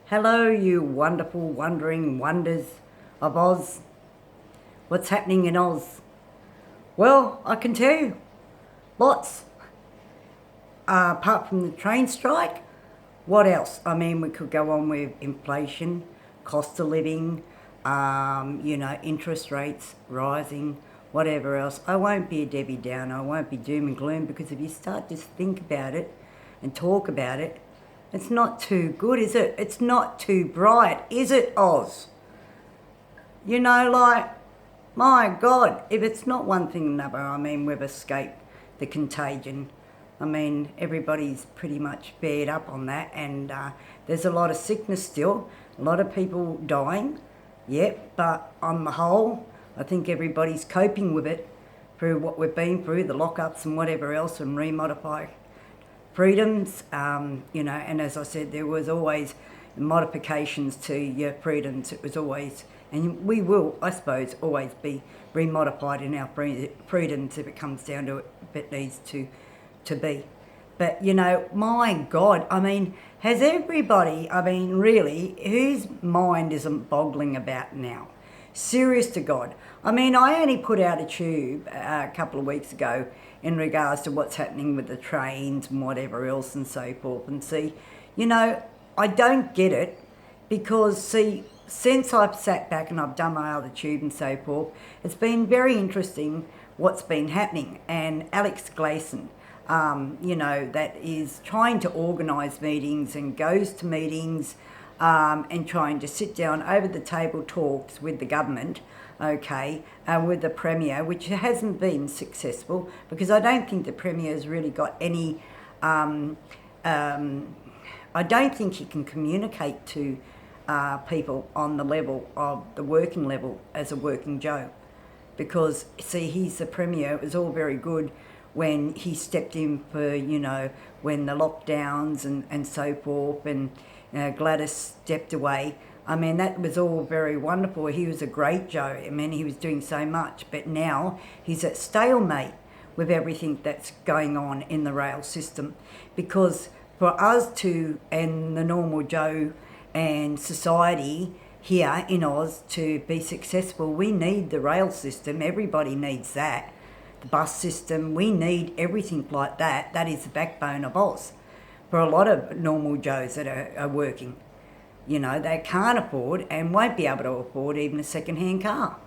Hello, you wonderful, wondering wonders of Oz. What's happening in Oz? Well, I can tell you, lots. Apart from the train strike, what else? I mean, we could go on with inflation, cost of living, interest rates rising, whatever else. I won't be a Debbie Downer, I won't be doom and gloom, because if you start to think about it and talk about it, it's not too good, is it? It's not too bright, is it, Oz? My God, if it's not one thing or another, I mean, we've escaped the contagion. I mean, everybody's pretty much bared up on that, and there's a lot of sickness still, a lot of people dying, yep, but on the whole, I think everybody's coping with it through what we've been through, the lockups and whatever else, and remodify freedoms, and as I said, there was always modifications to your freedoms. It was always, and we will, I suppose, always be remodified in our freedoms if it comes down to it, if it needs to be. But, my God, I mean, has everybody, really, whose mind isn't boggling about now? Serious to God. I mean, I only put out a tube a couple of weeks ago in regards to what's happening with the trains and whatever else and so forth. And see, I don't get it, because, see, since I've sat back and I've done my other tube and so forth, it's been very interesting what's been happening. And Alex Gleason, that is trying to organise meetings and goes to meetings and trying to sit down over the table talks with the government, with the Premier, which hasn't been successful, because I don't think the Premier's really got any, I don't think he can communicate to people on the level of the working level as a working Joe. Because, see, he's the Premier. It was all very good when he stepped in for, when the lockdowns and so forth, and Gladys stepped away. I mean, that was all very wonderful. He was a great Joe. I mean, he was doing so much. But now he's at stalemate with everything that's going on in the rail system. Because for us to, and the normal Joe and society here in Oz, to be successful, we need the rail system. Everybody needs that. The bus system, we need everything like that. That is the backbone of Oz. For a lot of normal Joes that are working, they can't afford and won't be able to afford even a second-hand car.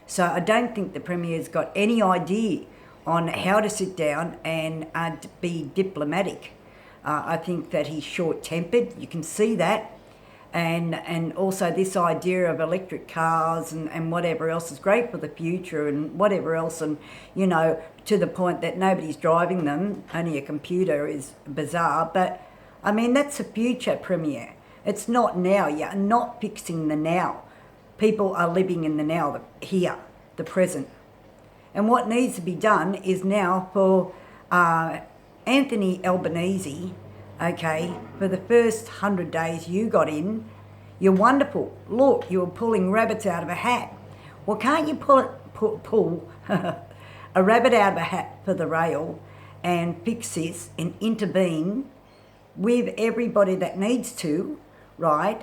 So I don't think the Premier's got any idea on how to sit down and be diplomatic. I think that he's short-tempered, you can see that. And also this idea of electric cars and whatever else is great for the future and whatever else, and to the point that nobody's driving them, only a computer, is bizarre. But I mean, that's the future, Premier. It's not now. You're not fixing the now. People are living in the now, here, the present. And what needs to be done is now for Anthony Albanese, for the first 100 days you got in, you're wonderful. Look, you were pulling rabbits out of a hat. Well, can't you pull a rabbit out of a hat for the rail and fix this and intervene with everybody that needs to, right?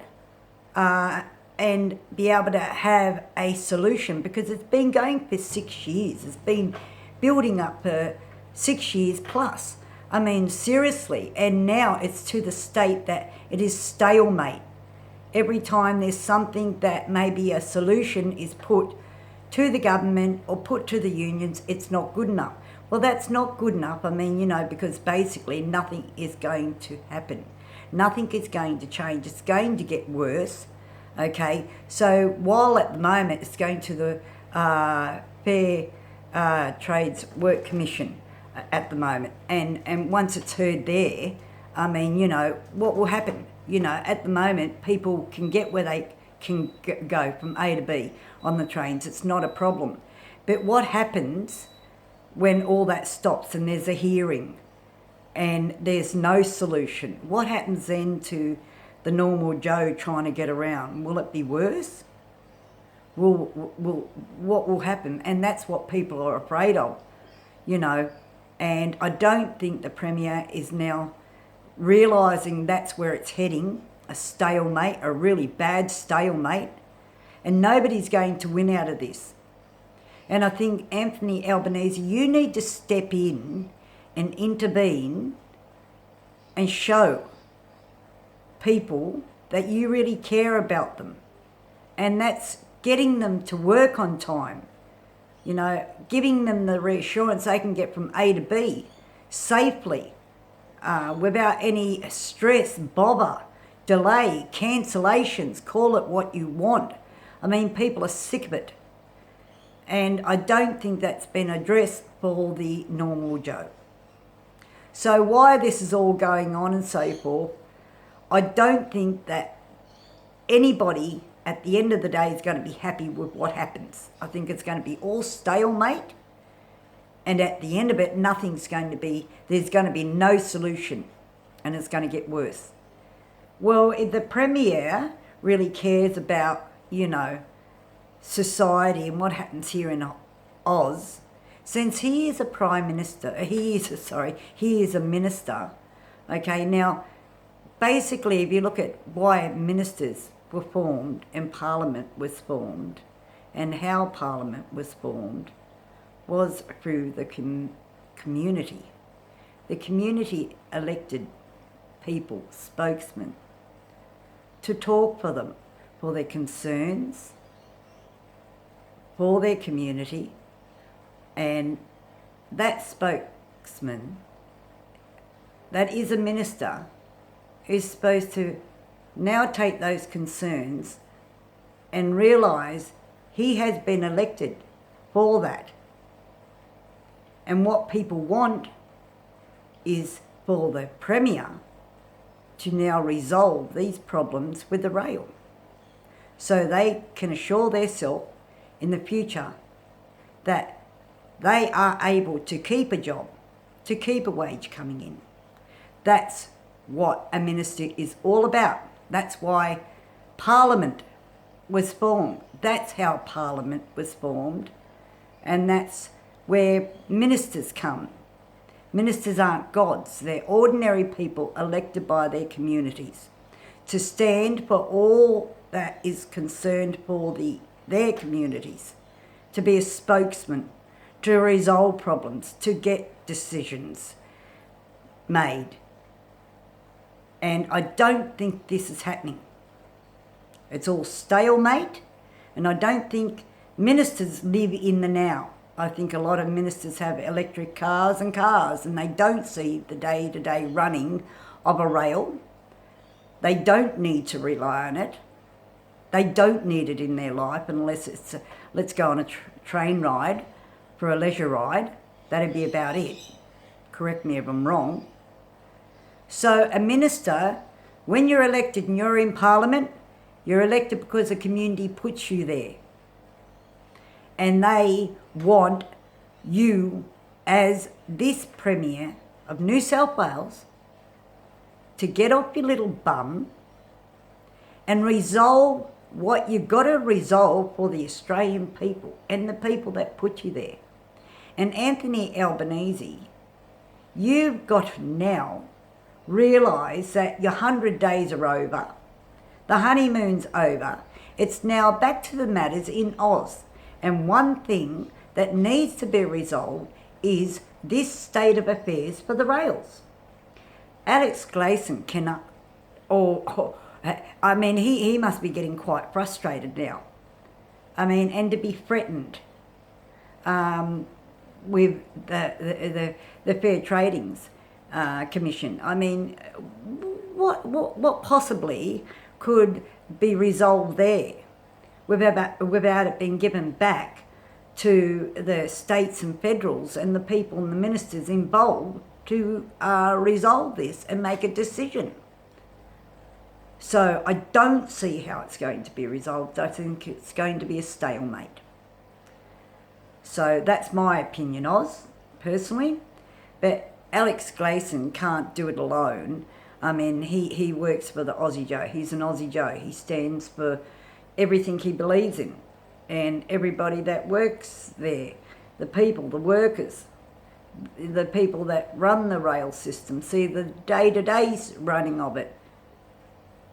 And be able to have a solution, because it's been going for 6 years. It's been building up for 6 years plus. I mean, seriously, and now it's to the state that it is stalemate. Every time there's something that maybe a solution is put to the government or put to the unions, it's not good enough. Well, that's not good enough, because basically nothing is going to happen. Nothing is going to change. It's going to get worse, So while at the moment it's going to the Fair Trades Work Commission, at the moment, and once it's heard there, what will happen? At the moment, people can get where they can go from A to B on the trains. It's not a problem. But what happens when all that stops and there's a hearing and there's no solution? What happens then to the normal Joe trying to get around? Will it be worse? What will happen? And that's what people are afraid of, And I don't think the Premier is now realising that's where it's heading, a stalemate, a really bad stalemate, and nobody's going to win out of this. And I think, Anthony Albanese, you need to step in and intervene and show people that you really care about them. And that's getting them to work on time, you know, giving them the reassurance they can get from A to B safely, without any stress, bother, delay, cancellations, call it what you want. I mean, people are sick of it. And I don't think that's been addressed for the normal Joe. So why this is all going on and so forth, I don't think that anybody at the end of the day is going to be happy with what happens. I think it's going to be all stalemate, and at the end of it, there's going to be no solution, and it's going to get worse. Well, if the Premier really cares about, you know, society and what happens here in Oz, since he is a Prime Minister, he is a minister, okay, now, basically, if you look at why ministers were formed and Parliament was formed and how Parliament was formed was through the community. The community elected people, spokesmen, to talk for them, for their concerns, for their community, and that spokesman, that is a minister, is supposed to now take those concerns and realise he has been elected for that. And what people want is for the Premier to now resolve these problems with the rail, so they can assure themselves in the future that they are able to keep a job, to keep a wage coming in. That's what a minister is all about. That's why Parliament was formed. That's how Parliament was formed. And that's where ministers come. Ministers aren't gods. They're ordinary people elected by their communities to stand for all that is concerned for their communities, to be a spokesman, to resolve problems, to get decisions made. And I don't think this is happening. It's all stalemate, and I don't think ministers live in the now. I think a lot of ministers have electric cars, and they don't see the day-to-day running of a rail. They don't need to rely on it. They don't need it in their life unless it's let's go on a train ride for a leisure ride. That'd be about it. Correct me if I'm wrong. So a minister, when you're elected and you're in Parliament, you're elected because the community puts you there. And they want you, as this Premier of New South Wales, to get off your little bum and resolve what you've got to resolve for the Australian people and the people that put you there. And Anthony Albanese, you've got to now realise that your 100 days are over, the honeymoon's over, it's now back to the matters in Oz. And one thing that needs to be resolved is this state of affairs for the rails. Alex Gleeson cannot, he must be getting quite frustrated now. And to be threatened with the Fair Tradings Commission. What possibly could be resolved there without it being given back to the states and federals and the people and the ministers involved to resolve this and make a decision? So I don't see how it's going to be resolved. I think it's going to be a stalemate. So that's my opinion, Oz, personally. But Alex Gleeson can't do it alone. He works for the Aussie Joe. He's an Aussie Joe. He stands for everything he believes in. And everybody that works there, the people, the workers, the people that run the rail system, see the day-to-day running of it.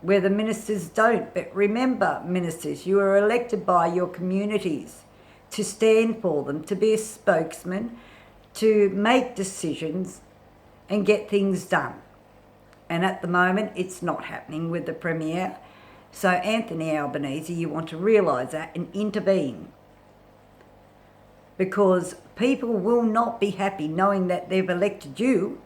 where the ministers don't. But remember, ministers, you are elected by your communities to stand for them, to be a spokesman, to make decisions and get things done. And at the moment, it's not happening with the Premier. So Anthony Albanese, you want to realise that and intervene. Because people will not be happy knowing that they've elected you,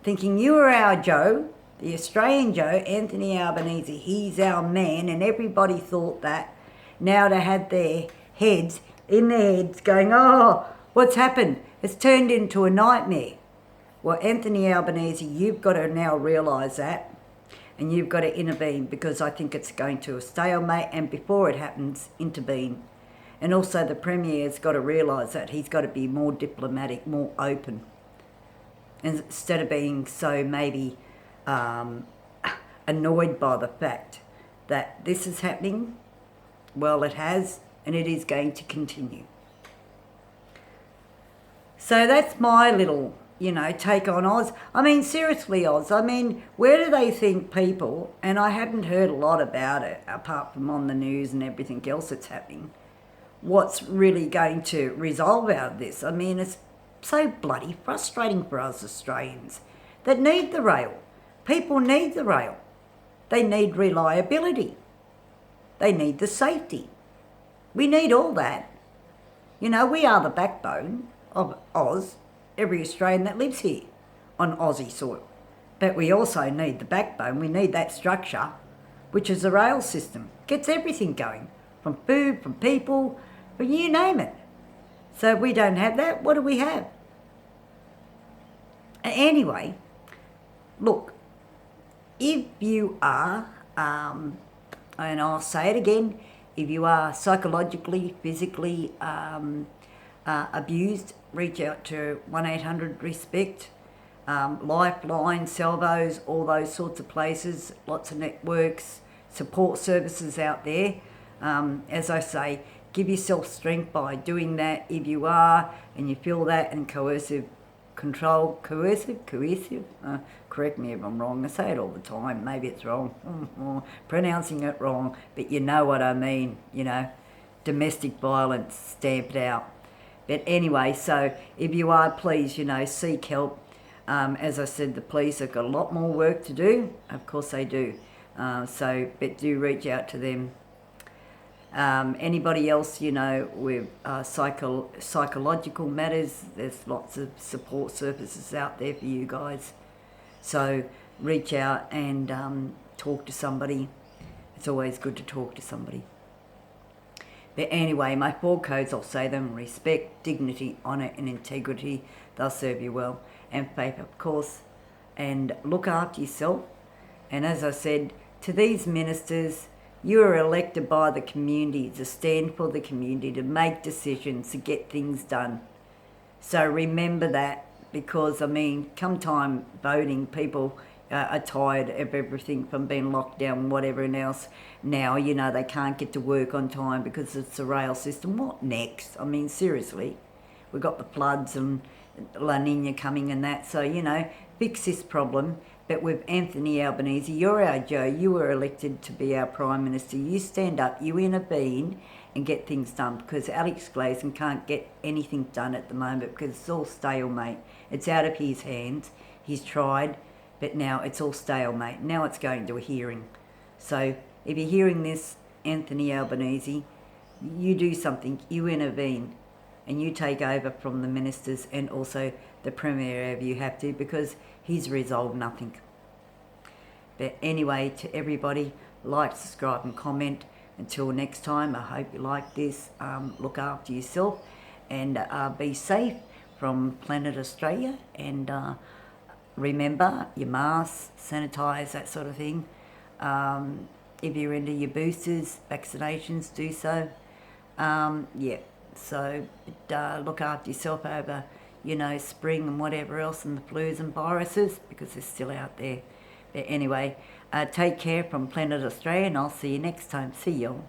thinking you are our Joe, the Australian Joe, Anthony Albanese. He's our man, and everybody thought that. Now to have their heads going, oh, what's happened? It's turned into a nightmare. Well, Anthony Albanese, you've got to now realise that, and you've got to intervene, because I think it's going to a stalemate, and before it happens, intervene. And also the Premier's got to realise that he's got to be more diplomatic, more open, instead of being so maybe annoyed by the fact that this is happening. Well, it has, and it is going to continue. So that's my little, take on Oz. I mean, seriously, Oz, where do they think people, and I haven't heard a lot about it, apart from on the news and everything else that's happening, what's really going to resolve out of this? It's so bloody frustrating for us Australians that need the rail. People need the rail. They need reliability. They need the safety. We need all that. We are the backbone of Oz, every Australian that lives here on Aussie soil. But we also need the backbone. We need that structure, which is the rail system. Gets everything going, from food, from people, but you name it. So if we don't have that, what do we have? Anyway, look, if you are, and I'll say it again, if you are psychologically, physically abused, reach out to 1-800-RESPECT, Lifeline, Salvos, all those sorts of places, lots of networks, support services out there. As I say, give yourself strength by doing that if you are, and you feel that, and coercive, correct me if I'm wrong, I say it all the time, maybe it's wrong, pronouncing it wrong, but you know what I mean, domestic violence, stamped out. But anyway, so if you are, please, seek help. As I said, the police have got a lot more work to do, of course they do, but do reach out to them. Anybody else, with psychological matters, there's lots of support services out there for you guys. So reach out and talk to somebody. It's always good to talk to somebody. But anyway, my 4 codes, I'll say them: respect, dignity, honour and integrity. They'll serve you well. And faith, of course. And look after yourself. And as I said, to these ministers, you are elected by the community to stand for the community, to make decisions, to get things done. So remember that, because, come time voting, people are tired of everything from being locked down and whatever else. Now, they can't get to work on time because it's the rail system. What next? Seriously. We've got the floods and La Nina coming and that. So, fix this problem. But with Anthony Albanese, you're our Joe. You were elected to be our Prime Minister. You stand up, you intervene and get things done, because Alex Glazen can't get anything done at the moment because it's all stalemate. It's out of his hands. He's tried, but now it's all stalemate. Now it's going to a hearing. So if you're hearing this, Anthony Albanese, you do something, you intervene, and you take over from the ministers and also the Premier if you have to, because he's resolved nothing. But anyway, to everybody, like, subscribe and comment. Until next time, I hope you like this. Look after yourself and be safe from Planet Australia. And remember your masks, sanitize, that sort of thing. If you're into your boosters, vaccinations, do so. So look after yourself over, spring and whatever else, and the flus and viruses, because they're still out there. But anyway, take care from Planet Australia, and I'll see you next time. See y'all.